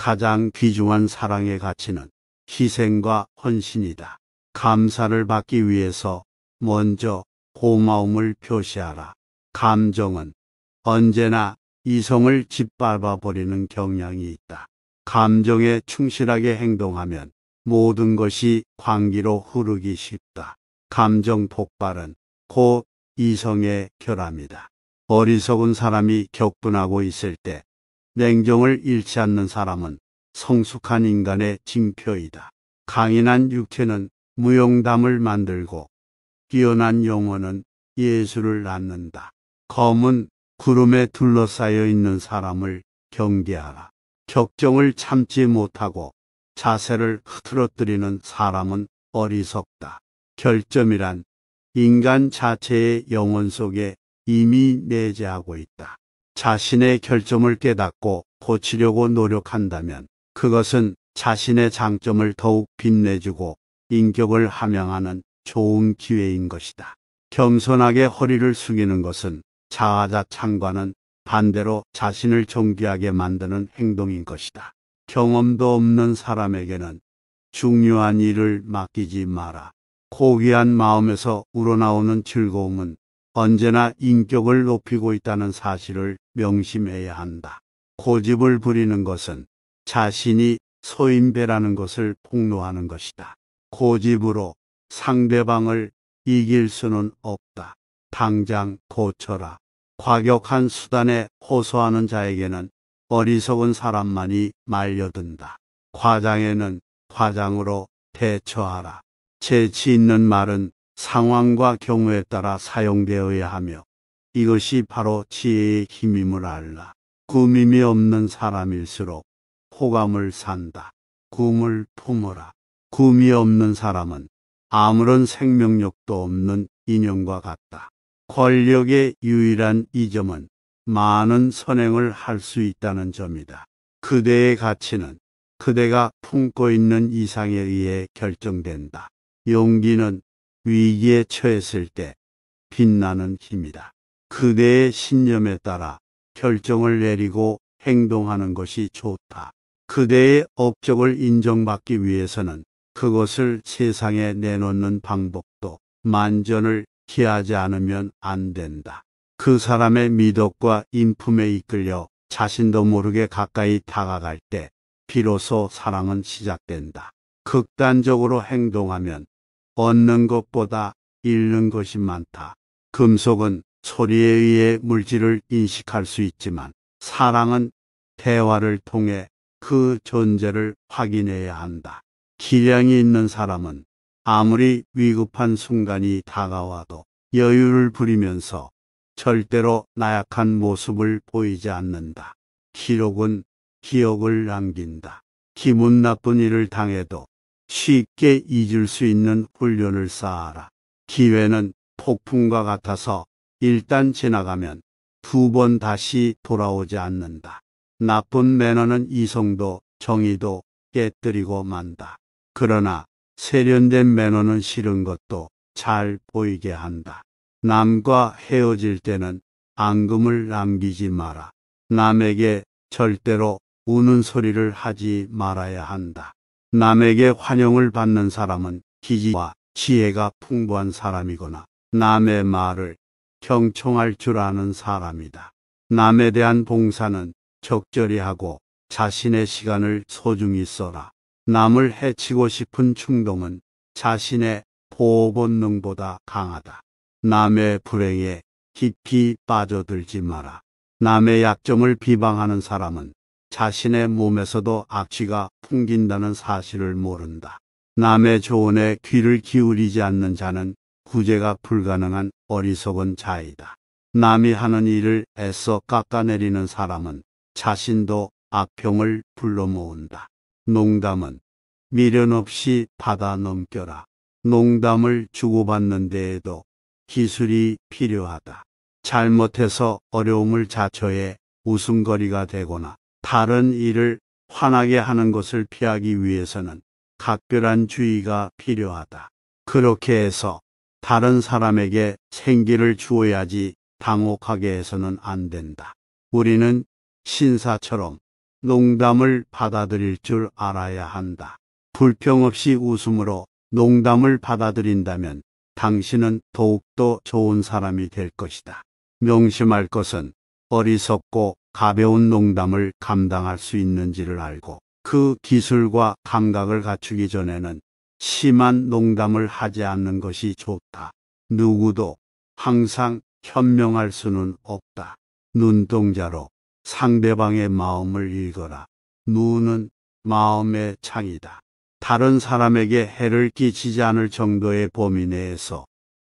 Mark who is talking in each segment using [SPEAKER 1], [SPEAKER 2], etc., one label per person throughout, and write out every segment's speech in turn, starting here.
[SPEAKER 1] 가장 귀중한 사랑의 가치는 희생과 헌신이다. 감사를 받기 위해서 먼저 고마움을 표시하라. 감정은 언제나 이성을 짓밟아 버리는 경향이 있다. 감정에 충실하게 행동하면 모든 것이 광기로 흐르기 쉽다. 감정 폭발은 곧 이성의 결함이다. 어리석은 사람이 격분하고 있을 때 냉정을 잃지 않는 사람은 성숙한 인간의 징표이다. 강인한 육체는 무용담을 만들고 뛰어난 영혼은 예술을 낳는다. 검은 구름에 둘러싸여 있는 사람을 경계하라. 격정을 참지 못하고 자세를 흐트러뜨리는 사람은 어리석다. 결점이란 인간 자체의 영혼 속에 이미 내재하고 있다. 자신의 결점을 깨닫고 고치려고 노력한다면 그것은 자신의 장점을 더욱 빛내주고 인격을 함양하는 좋은 기회인 것이다. 겸손하게 허리를 숙이는 것은 자아자찬과는 반대로 자신을 존귀하게 만드는 행동인 것이다. 경험도 없는 사람에게는 중요한 일을 맡기지 마라. 고귀한 마음에서 우러나오는 즐거움은 언제나 인격을 높이고 있다는 사실을 명심해야 한다. 고집을 부리는 것은 자신이 소인배라는 것을 폭로하는 것이다. 고집으로 상대방을 이길 수는 없다. 당장 고쳐라. 과격한 수단에 호소하는 자에게는 어리석은 사람만이 말려든다. 과장에는 과장으로 대처하라. 재치 있는 말은 상황과 경우에 따라 사용되어야 하며 이것이 바로 지혜의 힘임을 알라. 꾸밈이 없는 사람일수록 호감을 산다. 꿈을 품어라. 꿈이 없는 사람은 아무런 생명력도 없는 인형과 같다. 권력의 유일한 이점은 많은 선행을 할 수 있다는 점이다. 그대의 가치는 그대가 품고 있는 이상에 의해 결정된다. 용기는 위기에 처했을 때 빛나는 힘이다. 그대의 신념에 따라 결정을 내리고 행동하는 것이 좋다. 그대의 업적을 인정받기 위해서는 그것을 세상에 내놓는 방법도 만전을 기하지 않으면 안 된다. 그 사람의 미덕과 인품에 이끌려 자신도 모르게 가까이 다가갈 때 비로소 사랑은 시작된다. 극단적으로 행동하면 얻는 것보다 잃는 것이 많다. 금속은 소리에 의해 물질을 인식할 수 있지만 사랑은 대화를 통해 그 존재를 확인해야 한다. 기량이 있는 사람은 아무리 위급한 순간이 다가와도 여유를 부리면서 절대로 나약한 모습을 보이지 않는다. 기록은 기억을 남긴다. 기분 나쁜 일을 당해도 쉽게 잊을 수 있는 훈련을 쌓아라. 기회는 폭풍과 같아서 일단 지나가면 두 번 다시 돌아오지 않는다. 나쁜 매너는 이성도 정의도 깨뜨리고 만다. 그러나 세련된 매너는 싫은 것도 잘 보이게 한다. 남과 헤어질 때는 앙금을 남기지 마라. 남에게 절대로 우는 소리를 하지 말아야 한다. 남에게 환영을 받는 사람은 기지와 지혜가 풍부한 사람이거나 남의 말을 경청할 줄 아는 사람이다. 남에 대한 봉사는 적절히 하고 자신의 시간을 소중히 써라. 남을 해치고 싶은 충동은 자신의 보호 본능보다 강하다. 남의 불행에 깊이 빠져들지 마라. 남의 약점을 비방하는 사람은 자신의 몸에서도 악취가 풍긴다는 사실을 모른다. 남의 조언에 귀를 기울이지 않는 자는 구제가 불가능한 어리석은 자이다. 남이 하는 일을 애써 깎아내리는 사람은 자신도 악평을 불러 모은다. 농담은 미련 없이 받아 넘겨라. 농담을 주고받는 데에도 기술이 필요하다. 잘못해서 어려움을 자초해 웃음거리가 되거나 다른 일을 화나게 하는 것을 피하기 위해서는 각별한 주의가 필요하다. 그렇게 해서 다른 사람에게 생기를 주어야지 당혹하게 해서는 안 된다. 우리는 신사처럼 농담을 받아들일 줄 알아야 한다. 불평 없이 웃음으로 농담을 받아들인다면 당신은 더욱더 좋은 사람이 될 것이다. 명심할 것은 어리석고 가벼운 농담을 감당할 수 있는지를 알고 그 기술과 감각을 갖추기 전에는 심한 농담을 하지 않는 것이 좋다. 누구도 항상 현명할 수는 없다. 눈동자로 상대방의 마음을 읽어라. 눈은 마음의 창이다. 다른 사람에게 해를 끼치지 않을 정도의 범위 내에서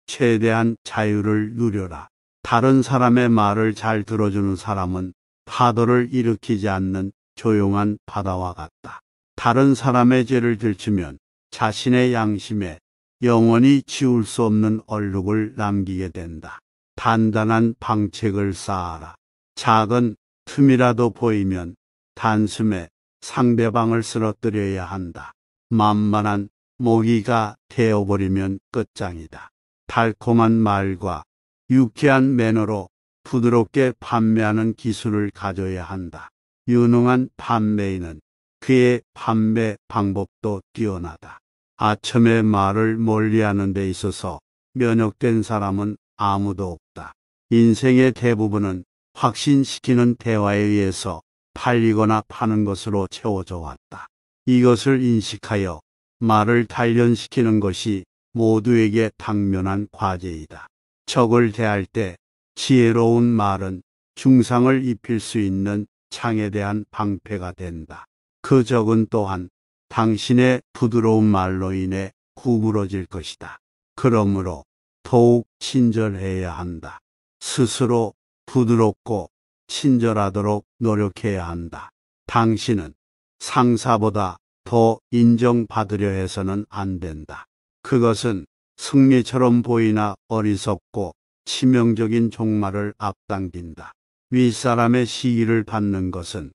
[SPEAKER 1] 최대한 자유를 누려라. 다른 사람의 말을 잘 들어주는 사람은 파도를 일으키지 않는 조용한 바다와 같다. 다른 사람의 죄를 들추면 자신의 양심에 영원히 지울 수 없는 얼룩을 남기게 된다. 단단한 방책을 쌓아라. 작은 틈이라도 보이면 단숨에 상대방을 쓰러뜨려야 한다. 만만한 모기가 되어버리면 끝장이다. 달콤한 말과 유쾌한 매너로 부드럽게 판매하는 기술을 가져야 한다. 유능한 판매인은 그의 판매 방법도 뛰어나다. 아첨의 말을 멀리하는 데 있어서 면역된 사람은 아무도 없다. 인생의 대부분은 확신시키는 대화에 의해서 팔리거나 파는 것으로 채워져 왔다. 이것을 인식하여 말을 단련시키는 것이 모두에게 당면한 과제이다. 적을 대할 때 지혜로운 말은 중상을 입힐 수 있는 창에 대한 방패가 된다. 그 적은 또한 당신의 부드러운 말로 인해 구부러질 것이다. 그러므로 더욱 친절해야 한다. 스스로 부드럽고 친절하도록 노력해야 한다. 당신은 상사보다 더 인정받으려 해서는 안 된다. 그것은 승리처럼 보이나 어리석고 치명적인 종말을 앞당긴다. 윗사람의 시기를 받는 것은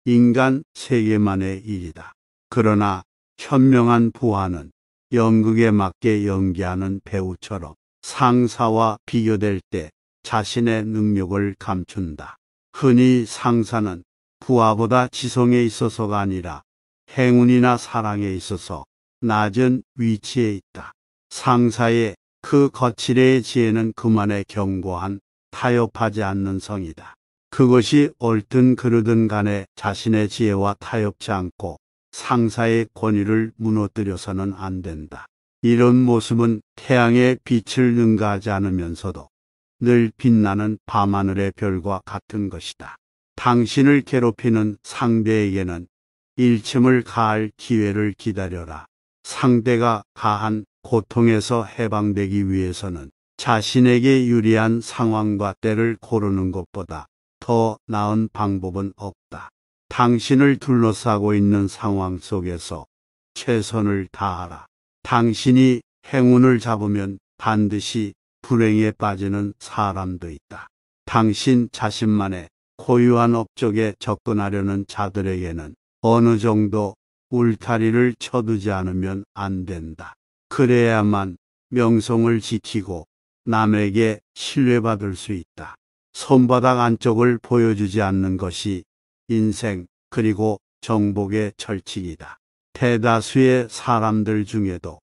[SPEAKER 1] 인간 세계만의 일이다. 그러나 현명한 부하는 연극에 맞게 연기하는 배우처럼 상사와 비교될 때 자신의 능력을 감춘다. 흔히 상사는 부하보다 지성에 있어서가 아니라 행운이나 사랑에 있어서 낮은 위치에 있다. 상사의 그 거칠의 지혜는 그만의 견고한 타협하지 않는 성이다. 그것이 옳든 그르든 간에 자신의 지혜와 타협치 않고 상사의 권위를 무너뜨려서는 안 된다. 이런 모습은 태양의 빛을 능가하지 않으면서도 늘 빛나는 밤하늘의 별과 같은 것이다. 당신을 괴롭히는 상대에게는 일침을 가할 기회를 기다려라. 상대가 가한 고통에서 해방되기 위해서는 자신에게 유리한 상황과 때를 고르는 것보다 더 나은 방법은 없다. 당신을 둘러싸고 있는 상황 속에서 최선을 다하라. 당신이 행운을 잡으면 반드시 불행에 빠지는 사람도 있다. 당신 자신만의 고유한 업적에 접근하려는 자들에게는 어느 정도 울타리를 쳐두지 않으면 안 된다. 그래야만 명성을 지키고 남에게 신뢰받을 수 있다. 손바닥 안쪽을 보여주지 않는 것이 인생 그리고 정복의 철칙이다. 대다수의 사람들 중에도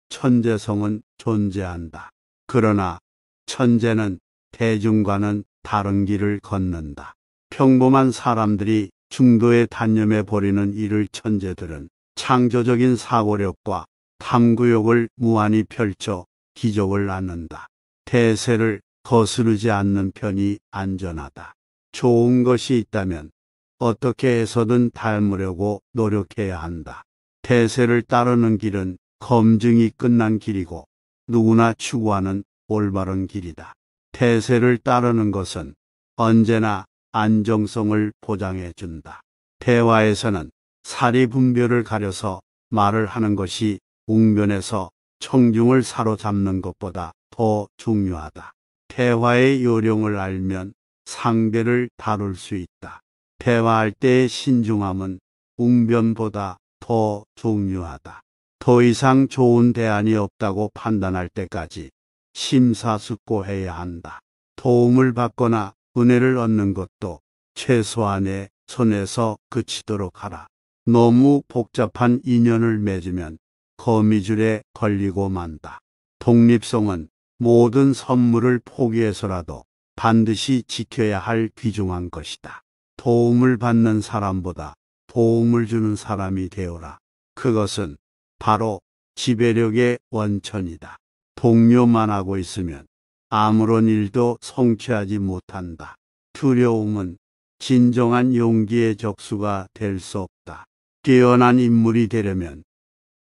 [SPEAKER 1] 천재성은 존재한다. 그러나 천재는 대중과는 다른 길을 걷는다. 평범한 사람들이 중도에 단념해 버리는 일을 천재들은 창조적인 사고력과 탐구욕을 무한히 펼쳐 기적을 낳는다. 대세를 거스르지 않는 편이 안전하다. 좋은 것이 있다면 어떻게 해서든 닮으려고 노력해야 한다. 대세를 따르는 길은 검증이 끝난 길이고 누구나 추구하는 올바른 길이다. 대세를 따르는 것은 언제나 안정성을 보장해 준다. 대화에서는 사리분별을 가려서 말을 하는 것이 웅변에서 청중을 사로잡는 것보다 더 중요하다. 대화의 요령을 알면 상대를 다룰 수 있다. 대화할 때의 신중함은 웅변보다 더 중요하다. 더 이상 좋은 대안이 없다고 판단할 때까지 심사숙고해야 한다. 도움을 받거나 은혜를 얻는 것도 최소한의 손에서 그치도록 하라. 너무 복잡한 인연을 맺으면 거미줄에 걸리고 만다. 독립성은 모든 선물을 포기해서라도 반드시 지켜야 할 귀중한 것이다. 도움을 받는 사람보다 도움을 주는 사람이 되어라. 그것은 바로 지배력의 원천이다. 동료만 하고 있으면 아무런 일도 성취하지 못한다. 두려움은 진정한 용기의 적수가 될 수 없다. 뛰어난 인물이 되려면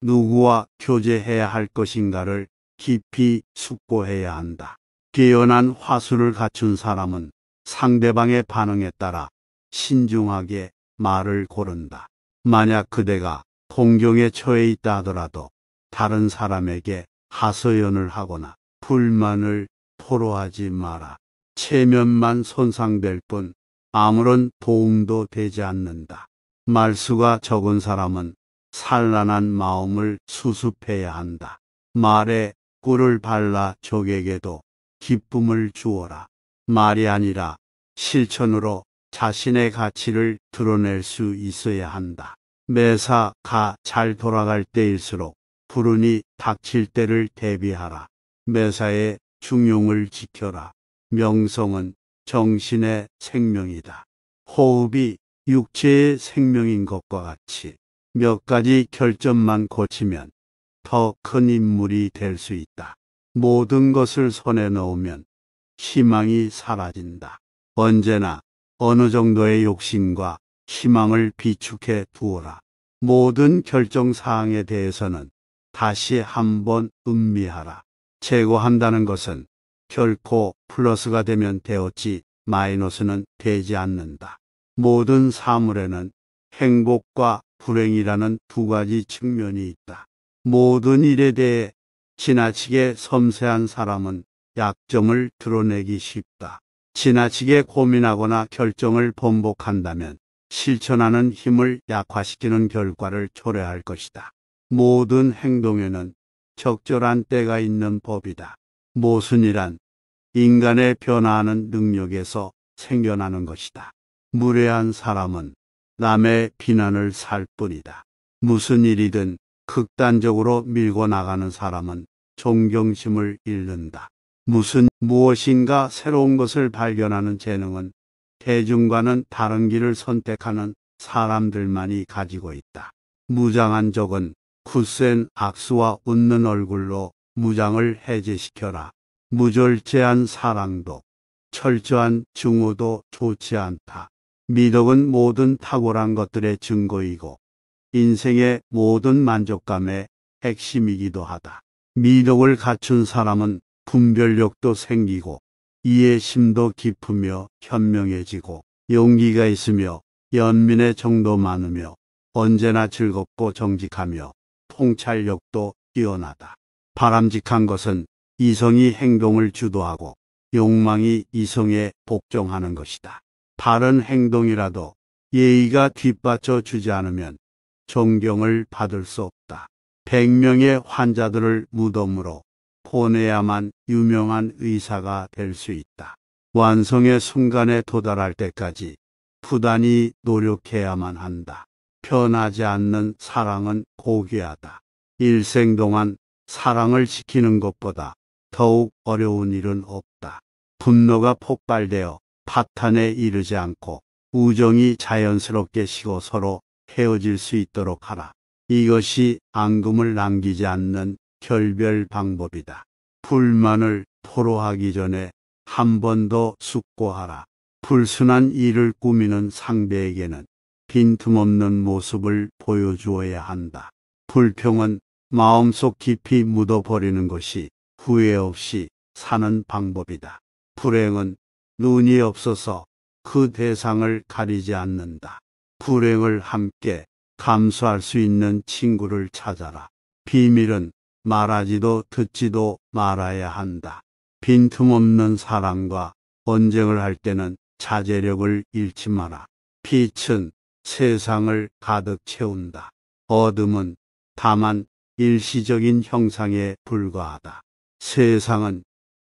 [SPEAKER 1] 누구와 교제해야 할 것인가를 깊이 숙고해야 한다. 뛰어난 화술을 갖춘 사람은 상대방의 반응에 따라 신중하게 말을 고른다. 만약 그대가 동경에 처해 있다 하더라도 다른 사람에게 하소연을 하거나 불만을 토로하지 마라. 체면만 손상될 뿐 아무런 도움도 되지 않는다. 말수가 적은 사람은 산란한 마음을 수습해야 한다. 말에 꿀을 발라 적에게도 기쁨을 주어라. 말이 아니라 실천으로 자신의 가치를 드러낼 수 있어야 한다. 매사가 잘 돌아갈 때일수록 불운이 닥칠 때를 대비하라. 매사의 중용을 지켜라. 명성은 정신의 생명이다. 호흡이 육체의 생명인 것과 같이 몇 가지 결점만 고치면 더 큰 인물이 될 수 있다. 모든 것을 손에 넣으면 희망이 사라진다. 언제나 어느 정도의 욕심과 희망을 비축해 두어라. 모든 결정사항에 대해서는 다시 한번 음미하라. 제거한다는 것은 결코 플러스가 되면 되었지 마이너스는 되지 않는다. 모든 사물에는 행복과 불행이라는 두 가지 측면이 있다. 모든 일에 대해 지나치게 섬세한 사람은 약점을 드러내기 쉽다. 지나치게 고민하거나 결정을 번복한다면 실천하는 힘을 약화시키는 결과를 초래할 것이다. 모든 행동에는 적절한 때가 있는 법이다. 모순이란 인간의 변화하는 능력에서 생겨나는 것이다. 무례한 사람은 남의 비난을 살 뿐이다. 무슨 일이든 극단적으로 밀고 나가는 사람은 존경심을 잃는다. 무엇인가 새로운 것을 발견하는 재능은 대중과는 다른 길을 선택하는 사람들만이 가지고 있다. 무장한 적은 굳센 악수와 웃는 얼굴로 무장을 해제시켜라. 무절제한 사랑도 철저한 증오도 좋지 않다. 미덕은 모든 탁월한 것들의 증거이고 인생의 모든 만족감의 핵심이기도 하다. 미덕을 갖춘 사람은 분별력도 생기고 이해심도 깊으며 현명해지고 용기가 있으며 연민의 정도 많으며 언제나 즐겁고 정직하며 통찰력도 뛰어나다. 바람직한 것은 이성이 행동을 주도하고 욕망이 이성에 복종하는 것이다. 바른 행동이라도 예의가 뒷받쳐 주지 않으면 존경을 받을 수 없다. 100명의 환자들을 무덤으로 보내야만 유명한 의사가 될 수 있다. 완성의 순간에 도달할 때까지 부단히 노력해야만 한다. 변하지 않는 사랑은 고귀하다. 일생 동안 사랑을 지키는 것보다 더욱 어려운 일은 없다. 분노가 폭발되어 파탄에 이르지 않고 우정이 자연스럽게 식어 서로 헤어질 수 있도록 하라. 이것이 앙금을 남기지 않는 결별 방법이다. 불만을 토로하기 전에 한 번 더 숙고하라. 불순한 일을 꾸미는 상대에게는 빈틈없는 모습을 보여주어야 한다. 불평은 마음속 깊이 묻어버리는 것이 후회 없이 사는 방법이다. 불행은 눈이 없어서 그 대상을 가리지 않는다. 불행을 함께 감수할 수 있는 친구를 찾아라. 비밀은 말하지도 듣지도 말아야 한다. 빈틈없는 사랑과 언쟁을 할 때는 자제력을 잃지 마라. 빛은 세상을 가득 채운다. 어둠은 다만 일시적인 형상에 불과하다. 세상은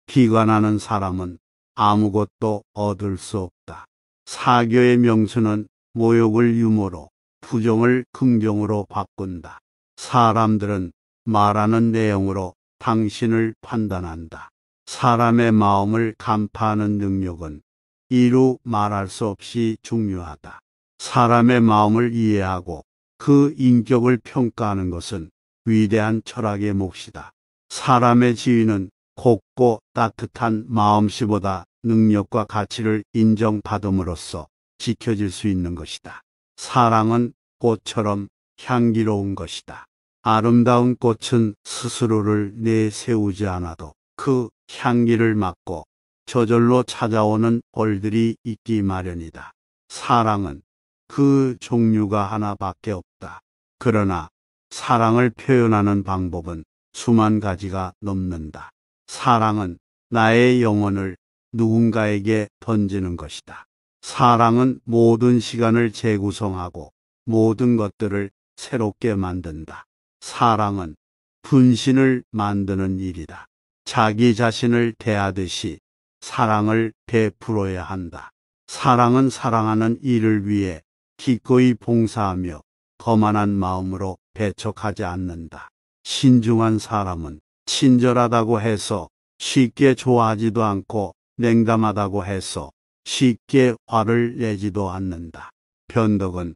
[SPEAKER 1] 비관하는 사람은 아무것도 얻을 수 없다. 사교의 명수는 모욕을 유머로, 부정을 긍정으로 바꾼다. 사람들은 말하는 내용으로 당신을 판단한다. 사람의 마음을 간파하는 능력은 이루 말할 수 없이 중요하다. 사람의 마음을 이해하고 그 인격을 평가하는 것은 위대한 철학의 몫이다. 사람의 지위는 곱고 따뜻한 마음씨보다 능력과 가치를 인정받음으로써 지켜질 수 있는 것이다. 사랑은 꽃처럼 향기로운 것이다. 아름다운 꽃은 스스로를 내세우지 않아도 그 향기를 맡고 저절로 찾아오는 벌들이 있기 마련이다. 사랑은 그 종류가 하나밖에 없다. 그러나 사랑을 표현하는 방법은 수만 가지가 넘는다. 사랑은 나의 영혼을 누군가에게 던지는 것이다. 사랑은 모든 시간을 재구성하고 모든 것들을 새롭게 만든다. 사랑은 분신을 만드는 일이다. 자기 자신을 대하듯이 사랑을 베풀어야 한다. 사랑은 사랑하는 이를 위해 기꺼이 봉사하며 거만한 마음으로 배척하지 않는다. 신중한 사람은 친절하다고 해서 쉽게 좋아하지도 않고 냉담하다고 해서 쉽게 화를 내지도 않는다. 변덕은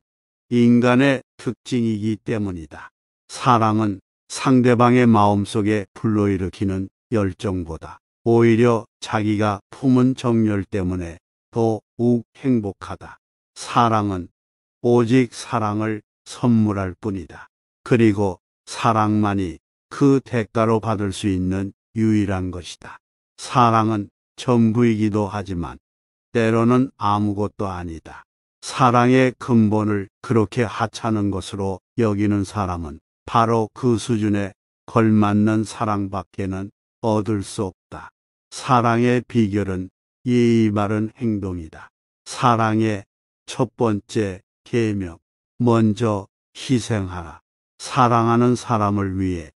[SPEAKER 1] 인간의 특징이기 때문이다. 사랑은 상대방의 마음속에 불러일으키는 열정보다 오히려 자기가 품은 정열 때문에 더욱 행복하다. 사랑은 오직 사랑을 선물할 뿐이다. 그리고 사랑만이 그 대가로 받을 수 있는 유일한 것이다. 사랑은 전부이기도 하지만 때로는 아무것도 아니다. 사랑의 근본을 그렇게 하찮은 것으로 여기는 사람은 바로 그 수준에 걸맞는 사랑밖에는 얻을 수 없다. 사랑의 비결은 예의 바른 행동이다. 사랑의 첫 번째 계명, 먼저 희생하라. 사랑하는 사람을 위해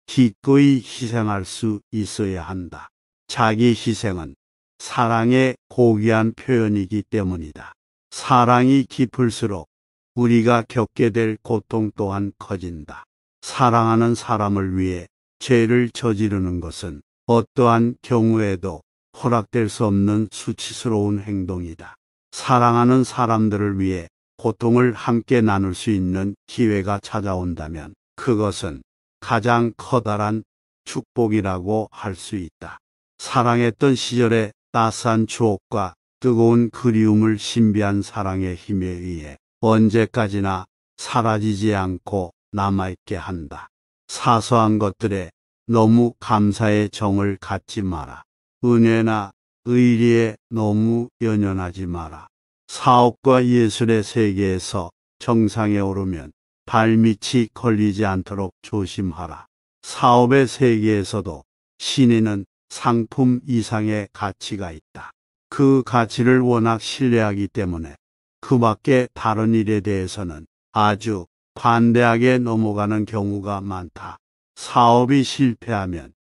[SPEAKER 1] 기꺼이 희생할 수 있어야 한다. 자기 희생은 사랑의 고귀한 표현이기 때문이다. 사랑이 깊을수록 우리가 겪게 될 고통 또한 커진다. 사랑하는 사람을 위해 죄를 저지르는 것은 어떠한 경우에도 허락될 수 없는 수치스러운 행동이다. 사랑하는 사람들을 위해 고통을 함께 나눌 수 있는 기회가 찾아온다면 그것은 가장 커다란 축복이라고 할 수 있다. 사랑했던 시절의 따스한 추억과 뜨거운 그리움을 신비한 사랑의 힘에 의해 언제까지나 사라지지 않고 남아있게 한다. 사소한 것들에 너무 감사의 정을 갖지 마라. 은혜나 의리에 너무 연연하지 마라. 사업과 예술의 세계에서 정상에 오르면 발밑이 걸리지 않도록 조심하라. 사업의 세계에서도 신인은 상품 이상의 가치가 있다. 그 가치를 워낙 신뢰하기 때문에 그 밖에 다른 일에 대해서는 아주 관대하게 넘어가는 경우가 많다. 사업이 실패하면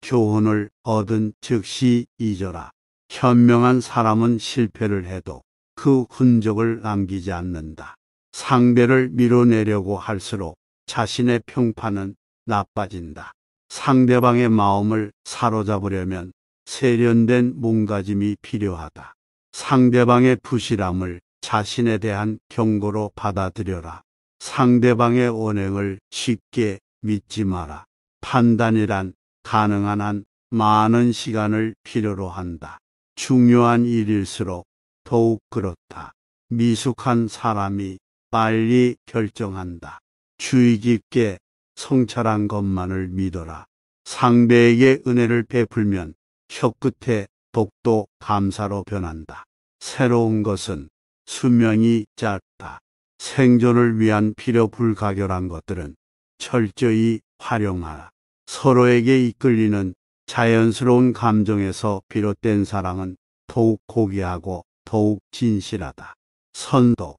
[SPEAKER 1] 교훈을 얻은 즉시 잊어라. 현명한 사람은 실패를 해도 그 흔적을 남기지 않는다. 상대를 밀어내려고 할수록 자신의 평판은 나빠진다. 상대방의 마음을 사로잡으려면 세련된 몸가짐이 필요하다. 상대방의 부실함을 자신에 대한 경고로 받아들여라. 상대방의 언행을 쉽게 믿지 마라. 판단이란 가능한 한 많은 시간을 필요로 한다. 중요한 일일수록 더욱 그렇다. 미숙한 사람이 빨리 결정한다. 주의 깊게 성찰한 것만을 믿어라. 상대에게 은혜를 베풀면 혀끝에 독도 감사로 변한다. 새로운 것은 수명이 짧다. 생존을 위한 필요 불가결한 것들은 철저히 활용하라. 서로에게 이끌리는 자연스러운 감정에서 비롯된 사랑은 더욱 고귀하고 더욱 진실하다. 선도,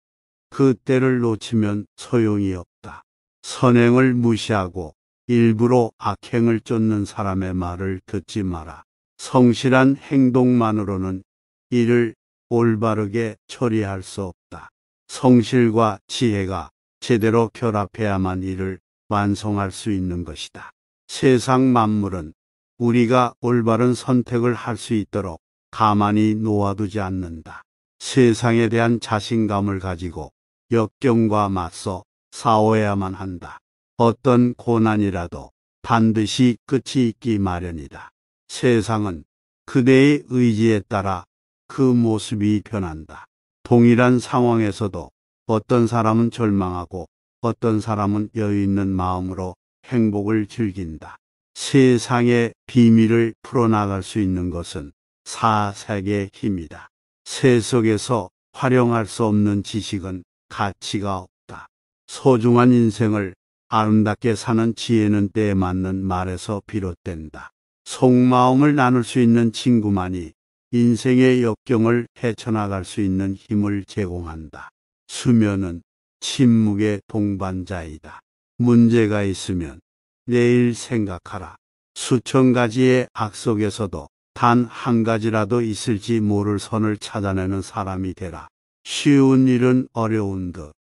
[SPEAKER 1] 그 때를 놓치면 소용이 없다. 선행을 무시하고 일부러 악행을 쫓는 사람의 말을 듣지 마라. 성실한 행동만으로는 일을 올바르게 처리할 수 없다. 성실과 지혜가 제대로 결합해야만 이를 완성할 수 있는 것이다. 세상 만물은 우리가 올바른 선택을 할 수 있도록 가만히 놓아두지 않는다. 세상에 대한 자신감을 가지고 역경과 맞서 싸워야만 한다. 어떤 고난이라도 반드시 끝이 있기 마련이다. 세상은 그대의 의지에 따라 그 모습이 변한다. 동일한 상황에서도 어떤 사람은 절망하고 어떤 사람은 여유 있는 마음으로 행복을 즐긴다. 세상의 비밀을 풀어나갈 수 있는 것은 사색의 힘이다. 세속에서 활용할 수 없는 지식은 가치가 없다. 소중한 인생을 아름답게 사는 지혜는 때에 맞는 말에서 비롯된다. 속마음을 나눌 수 있는 친구만이 인생의 역경을 헤쳐나갈 수 있는 힘을 제공한다. 수면은 침묵의 동반자이다. 문제가 있으면 내일 생각하라. 수천 가지의 악 속에서도 단 한 가지라도 있을지 모를 선을 찾아내는 사람이 되라. 쉬운 일은 어려운 듯,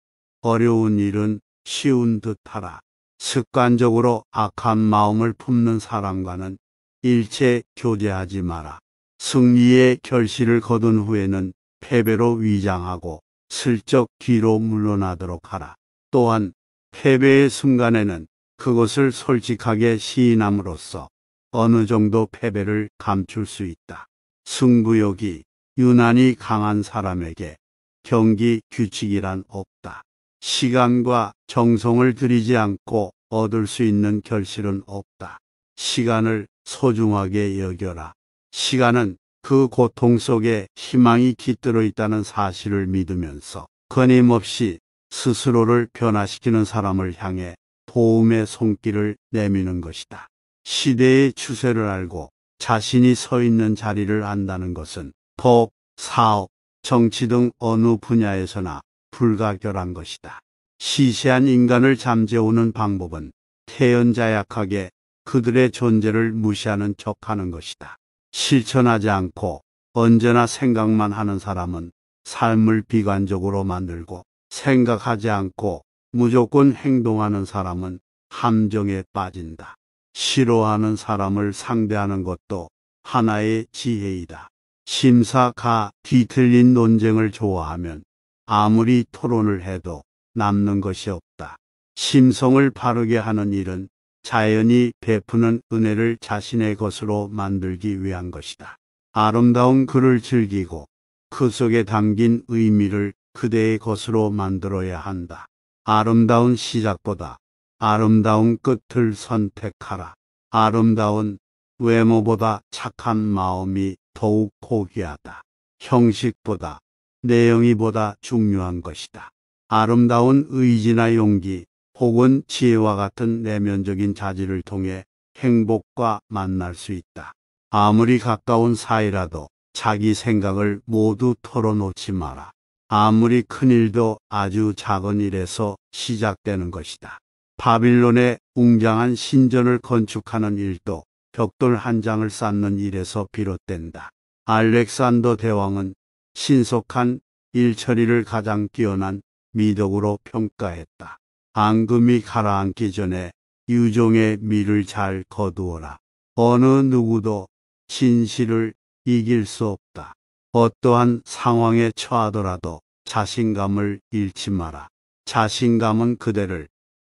[SPEAKER 1] 어려운 일은 쉬운 듯 하라. 습관적으로 악한 마음을 품는 사람과는 일체 교제하지 마라. 승리의 결실을 거둔 후에는 패배로 위장하고 슬쩍 뒤로 물러나도록 하라. 또한 패배의 순간에는 그것을 솔직하게 시인함으로써 어느 정도 패배를 감출 수 있다. 승부욕이 유난히 강한 사람에게 경기 규칙이란 없다. 시간과 정성을 들이지 않고 얻을 수 있는 결실은 없다. 시간을 소중하게 여겨라. 시간은 그 고통 속에 희망이 깃들어 있다는 사실을 믿으면서 끊임없이 스스로를 변화시키는 사람을 향해 도움의 손길을 내미는 것이다. 시대의 추세를 알고 자신이 서 있는 자리를 안다는 것은 법, 사업, 정치 등 어느 분야에서나 불가결한 것이다. 시시한 인간을 잠재우는 방법은 태연자약하게 그들의 존재를 무시하는 척하는 것이다. 실천하지 않고 언제나 생각만 하는 사람은 삶을 비관적으로 만들고, 생각하지 않고 무조건 행동하는 사람은 함정에 빠진다. 싫어하는 사람을 상대하는 것도 하나의 지혜이다. 심사가 뒤틀린 논쟁을 좋아하면 아무리 토론을 해도 남는 것이 없다. 심성을 바르게 하는 일은 자연이 베푸는 은혜를 자신의 것으로 만들기 위한 것이다. 아름다운 글을 즐기고 그 속에 담긴 의미를 그대의 것으로 만들어야 한다. 아름다운 시작보다 아름다운 끝을 선택하라. 아름다운 외모보다 착한 마음이 더욱 고귀하다. 형식보다 내용이 보다 중요한 것이다. 아름다운 의지나 용기 혹은 지혜와 같은 내면적인 자질을 통해 행복과 만날 수 있다. 아무리 가까운 사이라도 자기 생각을 모두 털어놓지 마라. 아무리 큰 일도 아주 작은 일에서 시작되는 것이다. 바빌론의 웅장한 신전을 건축하는 일도 벽돌 한 장을 쌓는 일에서 비롯된다. 알렉산더 대왕은 신속한 일처리를 가장 뛰어난 미덕으로 평가했다. 앙금이 가라앉기 전에 유종의 미를 잘 거두어라. 어느 누구도 진실을 이길 수 없다. 어떠한 상황에 처하더라도 자신감을 잃지 마라. 자신감은 그대를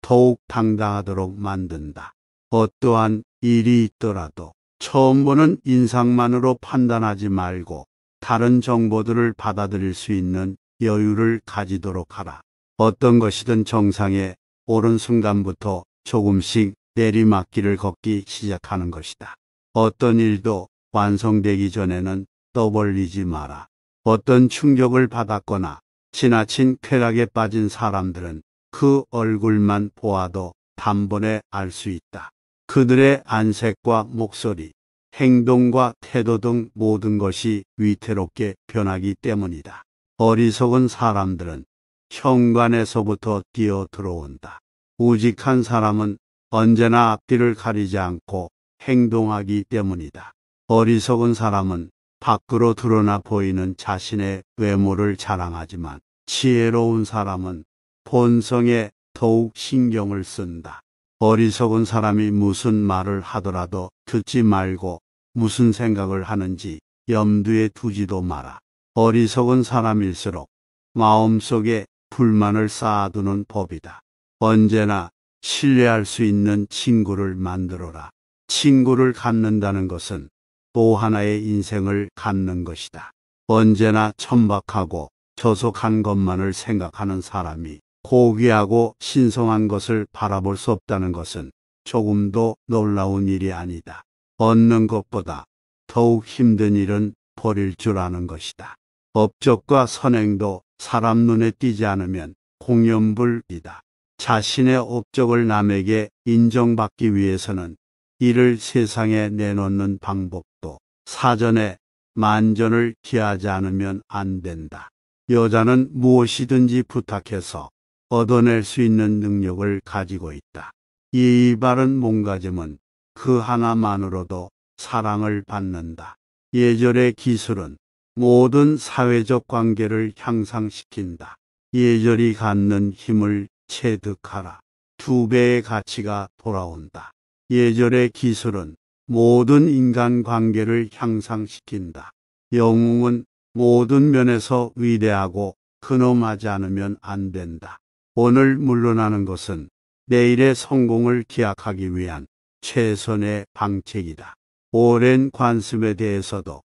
[SPEAKER 1] 더욱 당당하도록 만든다. 어떠한 일이 있더라도 처음 보는 인상만으로 판단하지 말고 다른 정보들을 받아들일 수 있는 여유를 가지도록 하라. 어떤 것이든 정상에 오른 순간부터 조금씩 내리막길을 걷기 시작하는 것이다. 어떤 일도 완성되기 전에는 떠벌리지 마라. 어떤 충격을 받았거나 지나친 쾌락에 빠진 사람들은 그 얼굴만 보아도 단번에 알 수 있다. 그들의 안색과 목소리, 행동과 태도 등 모든 것이 위태롭게 변하기 때문이다. 어리석은 사람들은 현관에서부터 뛰어 들어온다. 우직한 사람은 언제나 앞뒤를 가리지 않고 행동하기 때문이다. 어리석은 사람은 밖으로 드러나 보이는 자신의 외모를 자랑하지만 지혜로운 사람은 본성에 더욱 신경을 쓴다. 어리석은 사람이 무슨 말을 하더라도 듣지 말고 무슨 생각을 하는지 염두에 두지도 마라. 어리석은 사람일수록 마음속에 불만을 쌓아두는 법이다. 언제나 신뢰할 수 있는 친구를 만들어라. 친구를 갖는다는 것은 또 하나의 인생을 갖는 것이다. 언제나 천박하고 저속한 것만을 생각하는 사람이 고귀하고 신성한 것을 바라볼 수 없다는 것은 조금도 놀라운 일이 아니다. 얻는 것보다 더욱 힘든 일은 버릴 줄 아는 것이다. 업적과 선행도 사람 눈에 띄지 않으면 공연불이다. 자신의 업적을 남에게 인정받기 위해서는 이를 세상에 내놓는 방법도 사전에 만전을 기하지 않으면 안 된다. 여자는 무엇이든지 부탁해서 얻어낼 수 있는 능력을 가지고 있다. 예의 바른 몸가짐은 그 하나만으로도 사랑을 받는다. 예절의 기술은 모든 사회적 관계를 향상시킨다. 예절이 갖는 힘을 체득하라. 2배의 가치가 돌아온다. 예절의 기술은 모든 인간관계를 향상시킨다. 영웅은 모든 면에서 위대하고 근엄하지 않으면 안 된다. 오늘 물러나는 것은 내일의 성공을 기약하기 위한 최선의 방책이다. 오랜 관습에 대해서도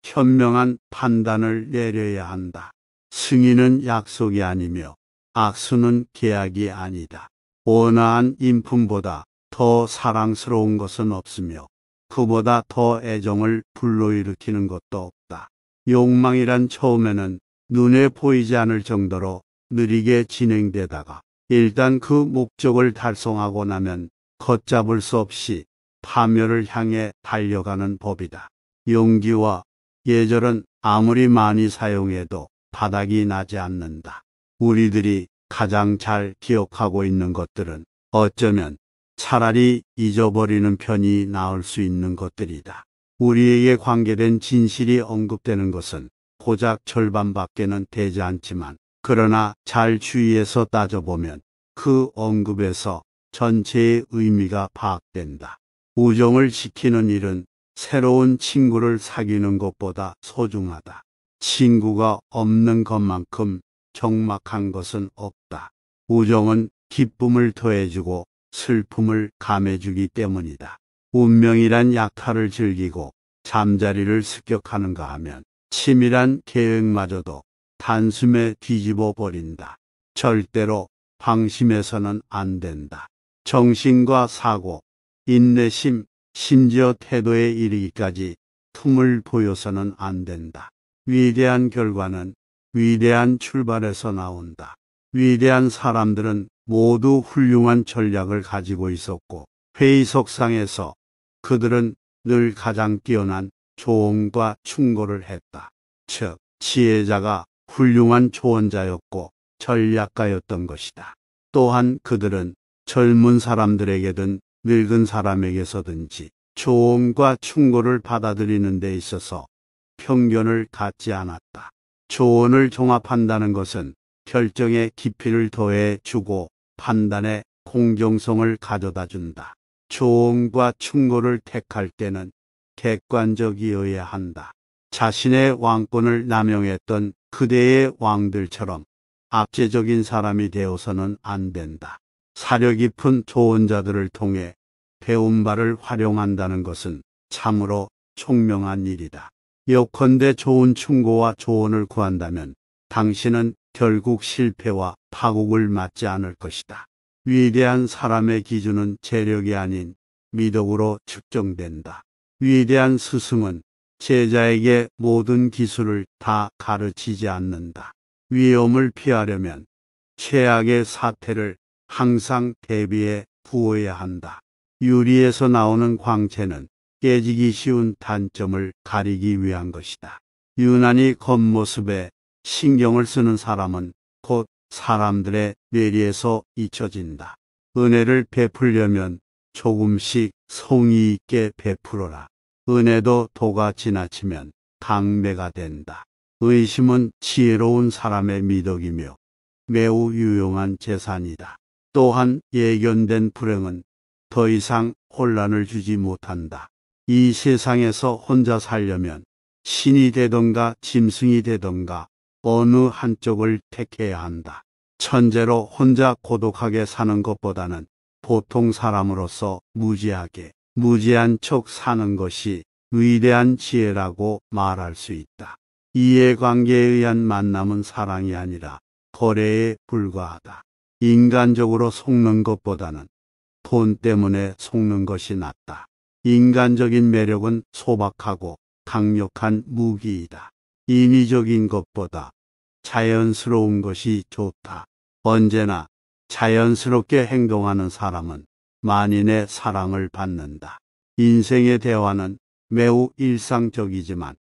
[SPEAKER 1] 현명한 판단을 내려야 한다. 승인은 약속이 아니며 악수는 계약이 아니다. 온화한 인품보다 더 사랑스러운 것은 없으며 그보다 더 애정을 불러일으키는 것도 없다. 욕망이란 처음에는 눈에 보이지 않을 정도로 느리게 진행되다가 일단 그 목적을 달성하고 나면 걷잡을 수 없이 파멸을 향해 달려가는 법이다. 용기와 예절은 아무리 많이 사용해도 바닥이 나지 않는다. 우리들이 가장 잘 기억하고 있는 것들은 어쩌면 차라리 잊어버리는 편이 나을 수 있는 것들이다. 우리에게 관계된 진실이 언급되는 것은 고작 절반밖에는 되지 않지만 그러나 잘 주의해서 따져보면 그 언급에서 전체의 의미가 파악된다. 우정을 지키는 일은 새로운 친구를 사귀는 것보다 소중하다. 친구가 없는 것만큼 적막한 것은 없다. 우정은 기쁨을 더해주고 슬픔을 감해주기 때문이다. 운명이란 약탈을 즐기고 잠자리를 습격하는가 하면 치밀한 계획마저도 단숨에 뒤집어 버린다. 절대로 방심해서는 안 된다. 정신과 사고, 인내심, 심지어 태도에 이르기까지 틈을 보여서는 안 된다. 위대한 결과는 위대한 출발에서 나온다. 위대한 사람들은 모두 훌륭한 전략을 가지고 있었고 회의석상에서 그들은 늘 가장 뛰어난 조언과 충고를 했다. 즉, 지혜자가 훌륭한 조언자였고 전략가였던 것이다. 또한 그들은 젊은 사람들에게든 늙은 사람에게서든지 조언과 충고를 받아들이는 데 있어서 편견을 갖지 않았다. 조언을 종합한다는 것은 결정에 깊이를 더해 주고 판단에 공정성을 가져다 준다. 조언과 충고를 택할 때는 객관적이어야 한다. 자신의 왕권을 남용했던 그대의 왕들처럼 압제적인 사람이 되어서는 안 된다. 사려 깊은 조언자들을 통해 배운 바를 활용한다는 것은 참으로 총명한 일이다. 예컨대 좋은 충고와 조언을 구한다면 당신은 결국 실패와 파국을 맞지 않을 것이다. 위대한 사람의 기준은 재력이 아닌 미덕으로 측정된다. 위대한 스승은 제자에게 모든 기술을 다 가르치지 않는다. 위험을 피하려면 최악의 사태를 항상 대비해 두어야 한다. 유리에서 나오는 광채는 깨지기 쉬운 단점을 가리기 위한 것이다. 유난히 겉모습에 신경을 쓰는 사람은 곧 사람들의 뇌리에서 잊혀진다. 은혜를 베풀려면 조금씩 성의 있게 베풀어라. 은혜도 도가 지나치면 강매가 된다. 의심은 지혜로운 사람의 미덕이며 매우 유용한 재산이다. 또한 예견된 불행은 더 이상 혼란을 주지 못한다. 이 세상에서 혼자 살려면 신이 되던가 짐승이 되던가 어느 한쪽을 택해야 한다. 천재로 혼자 고독하게 사는 것보다는 보통 사람으로서 무지하게, 무지한 척 사는 것이 위대한 지혜라고 말할 수 있다. 이해관계에 의한 만남은 사랑이 아니라 거래에 불과하다. 인간적으로 속는 것보다는 돈 때문에 속는 것이 낫다. 인간적인 매력은 소박하고 강력한 무기이다. 인위적인 것보다 자연스러운 것이 좋다. 언제나 자연스럽게 행동하는 사람은 만인의 사랑을 받는다. 인생의 대화는 매우 일상적이지만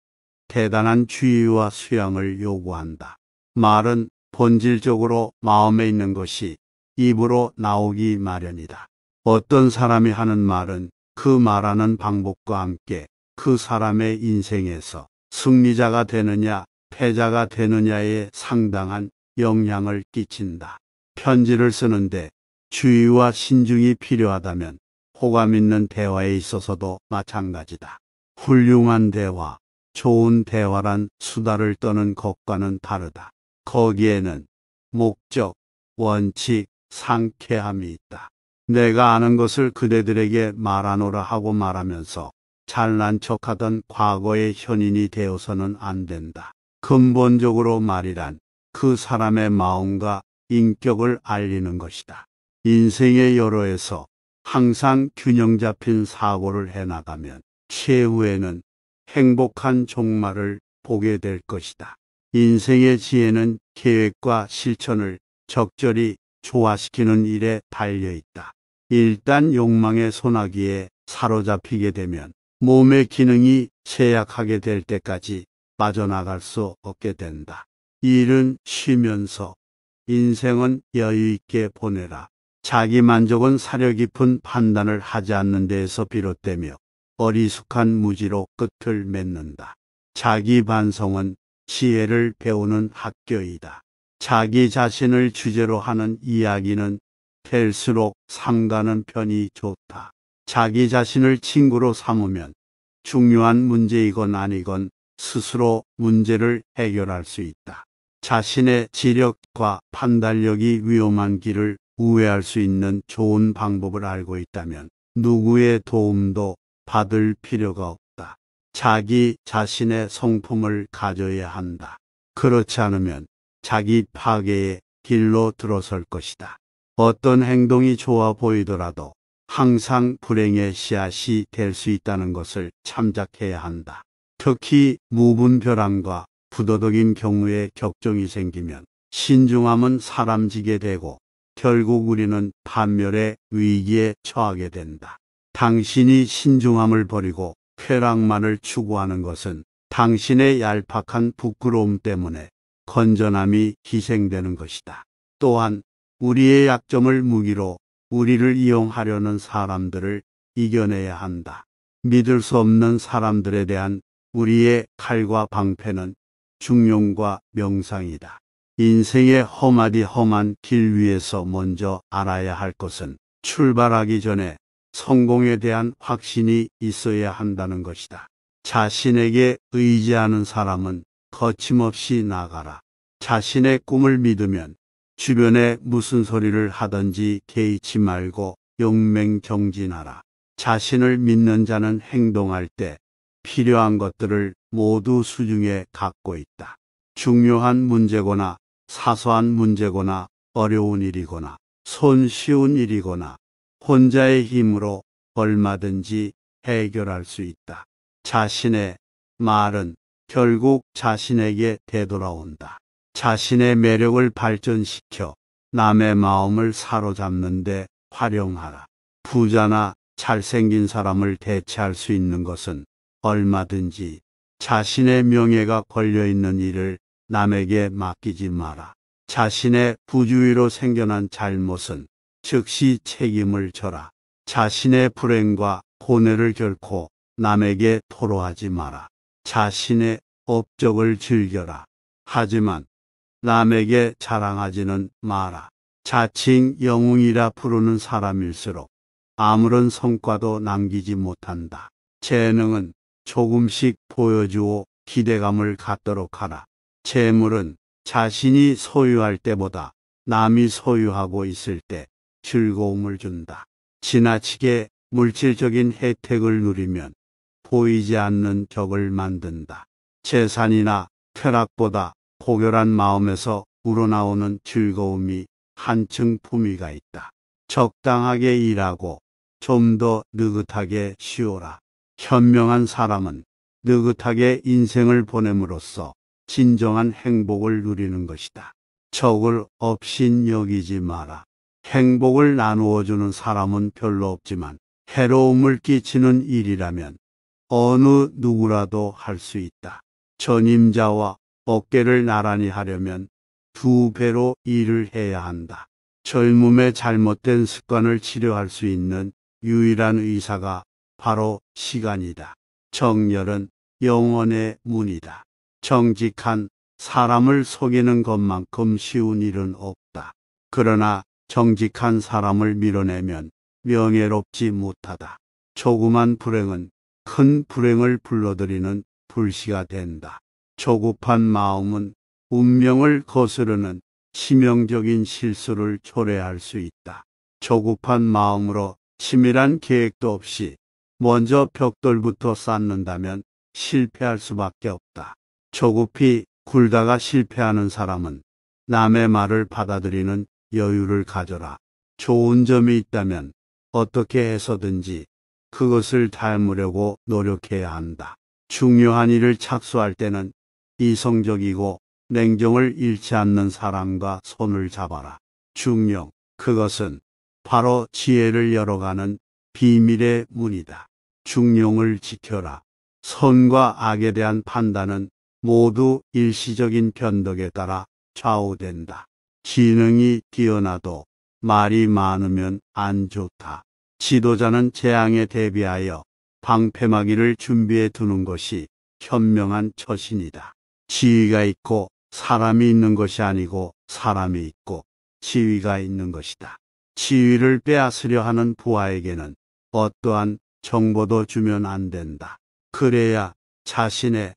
[SPEAKER 1] 대단한 주의와 수양을 요구한다. 말은 본질적으로 마음에 있는 것이 입으로 나오기 마련이다. 어떤 사람이 하는 말은 그 말하는 방법과 함께 그 사람의 인생에서 승리자가 되느냐 패자가 되느냐에 상당한 영향을 끼친다. 편지를 쓰는데 주의와 신중이 필요하다면 호감 있는 대화에 있어서도 마찬가지다. 훌륭한 대화, 좋은 대화란 수다를 떠는 것과는 다르다. 거기에는 목적, 원칙, 상쾌함이 있다. 내가 아는 것을 그대들에게 말하노라 하고 말하면서 잘난 척하던 과거의 현인이 되어서는 안 된다. 근본적으로 말이란 그 사람의 마음과 인격을 알리는 것이다. 인생의 여로에서 항상 균형 잡힌 사고를 해나가면 최후에는 행복한 종말을 보게 될 것이다. 인생의 지혜는 계획과 실천을 적절히 조화시키는 일에 달려있다. 일단 욕망의 소나기에 사로잡히게 되면 몸의 기능이 쇠약하게 될 때까지 빠져나갈 수 없게 된다. 일은 쉬면서 인생은 여유있게 보내라. 자기 만족은 사려 깊은 판단을 하지 않는 데에서 비롯되며 어리숙한 무지로 끝을 맺는다. 자기 반성은 지혜를 배우는 학교이다. 자기 자신을 주제로 하는 이야기는 될수록 삼가는 편이 좋다. 자기 자신을 친구로 삼으면 중요한 문제이건 아니건 스스로 문제를 해결할 수 있다. 자신의 지력과 판단력이 위험한 길을 우회할 수 있는 좋은 방법을 알고 있다면 누구의 도움도 받을 필요가 없다. 자기 자신의 성품을 가져야 한다. 그렇지 않으면 자기 파괴의 길로 들어설 것이다. 어떤 행동이 좋아 보이더라도 항상 불행의 씨앗이 될 수 있다는 것을 참작해야 한다. 특히 무분별함과 부도덕인 경우에 격정이 생기면 신중함은 사람지게 되고 결국 우리는 판멸의 위기에 처하게 된다. 당신이 신중함을 버리고 쾌락만을 추구하는 것은 당신의 얄팍한 부끄러움 때문에 건전함이 희생되는 것이다. 또한 우리의 약점을 무기로 우리를 이용하려는 사람들을 이겨내야 한다. 믿을 수 없는 사람들에 대한 우리의 칼과 방패는 중용과 명상이다. 인생의 험한 길 위에서 먼저 알아야 할 것은 출발하기 전에 성공에 대한 확신이 있어야 한다는 것이다. 자신에게 의지하는 사람은 거침없이 나가라. 자신의 꿈을 믿으면 주변에 무슨 소리를 하든지 개의치 말고 용맹정진하라. 자신을 믿는 자는 행동할 때 필요한 것들을 모두 수중에 갖고 있다. 중요한 문제거나 사소한 문제거나 어려운 일이거나 손쉬운 일이거나 혼자의 힘으로 얼마든지 해결할 수 있다. 자신의 말은 결국 자신에게 되돌아온다. 자신의 매력을 발전시켜 남의 마음을 사로잡는 데 활용하라. 부자나 잘생긴 사람을 대체할 수 있는 것은 얼마든지 자신의 명예가 걸려있는 일을 남에게 맡기지 마라. 자신의 부주의로 생겨난 잘못은 즉시 책임을 져라. 자신의 불행과 고뇌를 결코 남에게 토로하지 마라. 자신의 업적을 즐겨라. 하지만 남에게 자랑하지는 마라. 자칭 영웅이라 부르는 사람일수록 아무런 성과도 남기지 못한다. 재능은 조금씩 보여주어 기대감을 갖도록 하라. 재물은 자신이 소유할 때보다 남이 소유하고 있을 때 즐거움을 준다. 지나치게 물질적인 혜택을 누리면 보이지 않는 격을 만든다. 재산이나 쾌락보다 고결한 마음에서 우러나오는 즐거움이 한층 품위가 있다. 적당하게 일하고 좀 더 느긋하게 쉬어라. 현명한 사람은 느긋하게 인생을 보냄으로써 진정한 행복을 누리는 것이다. 적을 없인 여기지 마라. 행복을 나누어주는 사람은 별로 없지만 해로움을 끼치는 일이라면 어느 누구라도 할 수 있다. 전임자와 어깨를 나란히 하려면 2배로 일을 해야 한다. 젊음의 잘못된 습관을 치료할 수 있는 유일한 의사가 바로 시간이다. 정열은 영원의 문이다. 정직한 사람을 속이는 것만큼 쉬운 일은 없다. 그러나 정직한 사람을 밀어내면 명예롭지 못하다. 조그만 불행은 큰 불행을 불러들이는 불씨가 된다. 조급한 마음은 운명을 거스르는 치명적인 실수를 초래할 수 있다. 조급한 마음으로 치밀한 계획도 없이 먼저 벽돌부터 쌓는다면 실패할 수밖에 없다. 조급히 굴다가 실패하는 사람은 남의 말을 받아들이는 여유를 가져라. 좋은 점이 있다면 어떻게 해서든지 그것을 닮으려고 노력해야 한다. 중요한 일을 착수할 때는 이성적이고 냉정을 잃지 않는 사람과 손을 잡아라. 중용, 그것은 바로 지혜를 열어가는 비밀의 문이다. 중용을 지켜라. 선과 악에 대한 판단은 모두 일시적인 변덕에 따라 좌우된다. 지능이 뛰어나도 말이 많으면 안 좋다. 지도자는 재앙에 대비하여 방패막이를 준비해 두는 것이 현명한 처신이다. 지위가 있고 사람이 있는 것이 아니고 사람이 있고 지위가 있는 것이다. 지위를 빼앗으려 하는 부하에게는 어떠한 정보도 주면 안 된다. 그래야 자신의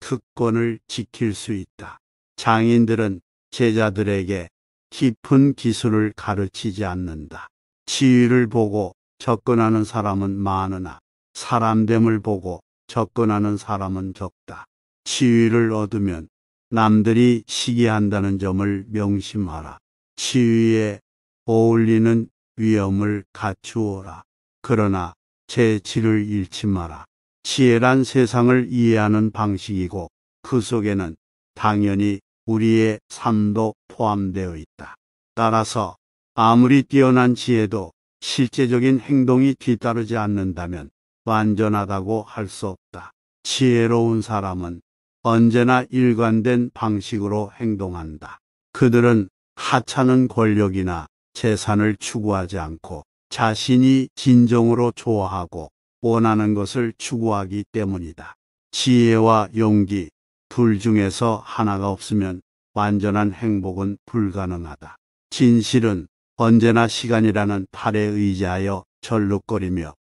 [SPEAKER 1] 특권을 지킬 수 있다. 장인들은 제자들에게 깊은 기술을 가르치지 않는다. 지위를 보고 접근하는 사람은 많으나 사람됨을 보고 접근하는 사람은 적다. 지위를 얻으면 남들이 시기한다는 점을 명심하라. 지위에 어울리는 위엄을 갖추어라. 그러나 재치를 잃지 마라. 지혜란 세상을 이해하는 방식이고 그 속에는 당연히 우리의 삶도 포함되어 있다. 따라서 아무리 뛰어난 지혜도 실제적인 행동이 뒤따르지 않는다면 완전하다고 할 수 없다. 지혜로운 사람은 언제나 일관된 방식으로 행동한다. 그들은 하찮은 권력이나 재산을 추구하지 않고 자신이 진정으로 좋아하고 원하는 것을 추구하기 때문이다. 지혜와 용기, 둘 중에서 하나가 없으면 완전한 행복은 불가능하다. 진실은 언제나 시간이라는 팔에 의지하여 절룩거리며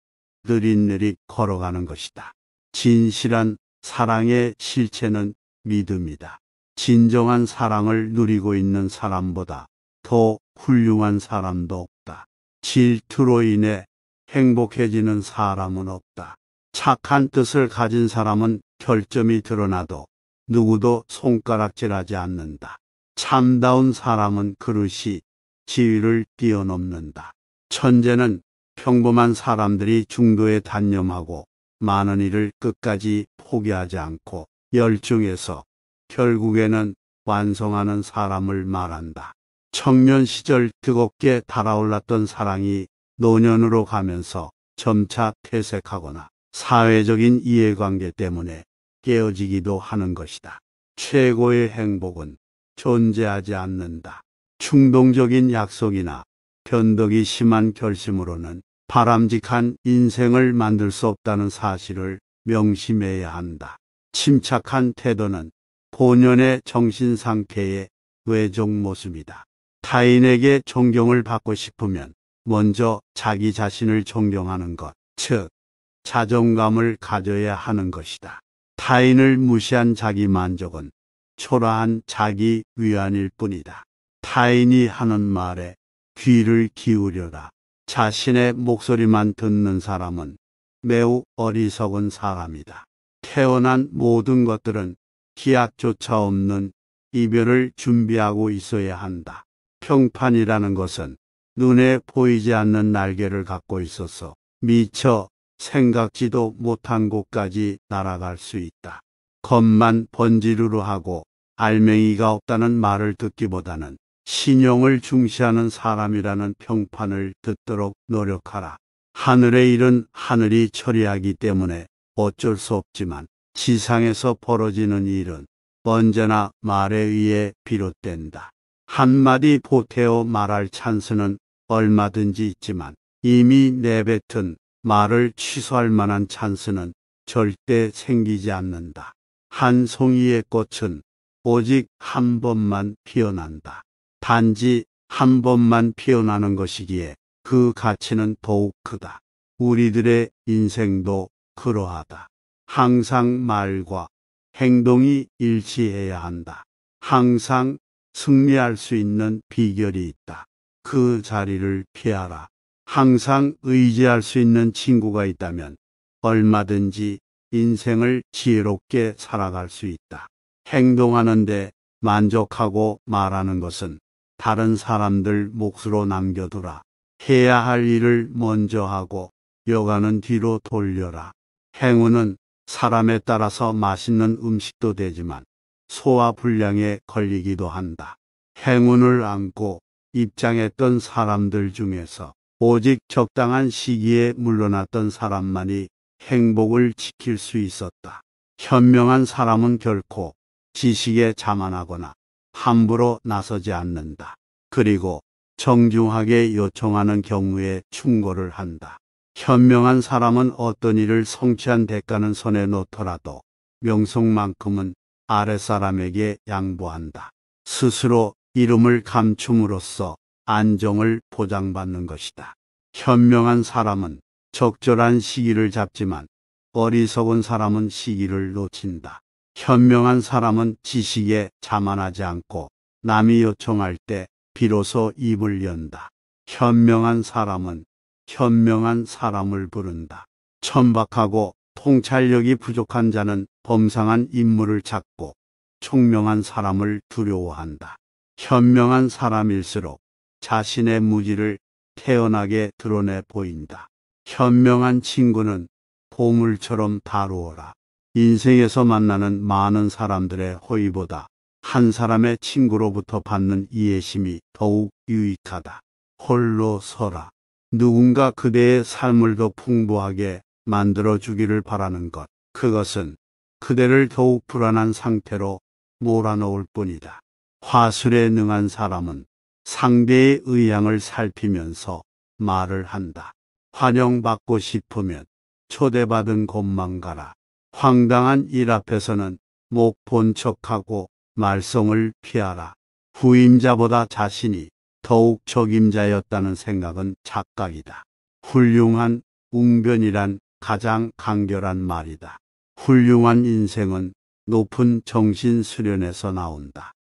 [SPEAKER 1] 느릿느릿 걸어가는 것이다. 진실한 사랑의 실체는 믿음이다. 진정한 사랑을 누리고 있는 사람보다 더 훌륭한 사람도 없다. 질투로 인해 행복해지는 사람은 없다. 착한 뜻을 가진 사람은 결점이 드러나도 누구도 손가락질하지 않는다. 참다운 사람은 그릇이 지위를 뛰어넘는다. 천재는 평범한 사람들이 중도에 단념하고 많은 일을 끝까지 포기하지 않고 열중해서 결국에는 완성하는 사람을 말한다. 청년 시절 뜨겁게 달아올랐던 사랑이 노년으로 가면서 점차 퇴색하거나 사회적인 이해관계 때문에 깨어지기도 하는 것이다. 최고의 행복은 존재하지 않는다. 충동적인 약속이나 변덕이 심한 결심으로는 바람직한 인생을 만들 수 없다는 사실을 명심해야 한다. 침착한 태도는 본연의 정신 상태의 외적 모습이다. 타인에게 존경을 받고 싶으면 먼저 자기 자신을 존경하는 것, 즉 자존감을 가져야 하는 것이다. 타인을 무시한 자기 만족은 초라한 자기 위안일 뿐이다. 타인이 하는 말에 귀를 기울여라. 자신의 목소리만 듣는 사람은 매우 어리석은 사람이다. 태어난 모든 것들은 기약조차 없는 이별을 준비하고 있어야 한다. 평판이라는 것은 눈에 보이지 않는 날개를 갖고 있어서 미처 생각지도 못한 곳까지 날아갈 수 있다. 겉만 번지르르 하고 알맹이가 없다는 말을 듣기보다는 신용을 중시하는 사람이라는 평판을 듣도록 노력하라. 하늘의 일은 하늘이 처리하기 때문에 어쩔 수 없지만 지상에서 벌어지는 일은 언제나 말에 의해 비롯된다. 한마디 보태어 말할 찬스는 얼마든지 있지만 이미 내뱉은 말을 취소할 만한 찬스는 절대 생기지 않는다. 한 송이의 꽃은 오직 한 번만 피어난다. 단지 한 번만 피어나는 것이기에 그 가치는 더욱 크다. 우리들의 인생도 그러하다. 항상 말과 행동이 일치해야 한다. 항상 승리할 수 있는 비결이 있다. 그 자리를 피하라. 항상 의지할 수 있는 친구가 있다면 얼마든지 인생을 지혜롭게 살아갈 수 있다. 행동하는데 만족하고 말하는 것은 다른 사람들 몫으로 남겨두라. 해야 할 일을 먼저 하고 여간은 뒤로 돌려라. 행운은 사람에 따라서 맛있는 음식도 되지만 소화불량에 걸리기도 한다. 행운을 안고 입장했던 사람들 중에서 오직 적당한 시기에 물러났던 사람만이 행복을 지킬 수 있었다. 현명한 사람은 결코 지식에 자만하거나 함부로 나서지 않는다. 그리고 정중하게 요청하는 경우에 충고를 한다. 현명한 사람은 어떤 일을 성취한 대가는 손에 놓더라도 명성만큼은 아랫사람에게 양보한다. 스스로 이름을 감춤으로써 안정을 보장받는 것이다. 현명한 사람은 적절한 시기를 잡지만 어리석은 사람은 시기를 놓친다. 현명한 사람은 지식에 자만하지 않고 남이 요청할 때 비로소 입을 연다. 현명한 사람은 현명한 사람을 부른다. 천박하고 통찰력이 부족한 자는 범상한 인물을 찾고 총명한 사람을 두려워한다. 현명한 사람일수록 자신의 무지를 태연하게 드러내 보인다. 현명한 친구는 보물처럼 다루어라. 인생에서 만나는 많은 사람들의 호의보다 한 사람의 친구로부터 받는 이해심이 더욱 유익하다. 홀로 서라. 누군가 그대의 삶을 더 풍부하게 만들어 주기를 바라는 것. 그것은 그대를 더욱 불안한 상태로 몰아넣을 뿐이다. 화술에 능한 사람은 상대의 의향을 살피면서 말을 한다. 환영받고 싶으면 초대받은 곳만 가라. 황당한 일 앞에서는 목 본 척하고 말썽을 피하라. 후임자보다 자신이 더욱 적임자였다는 생각은 착각이다. 훌륭한 웅변이란 가장 간결한 말이다. 훌륭한 인생은 높은 정신 수련에서 나온다.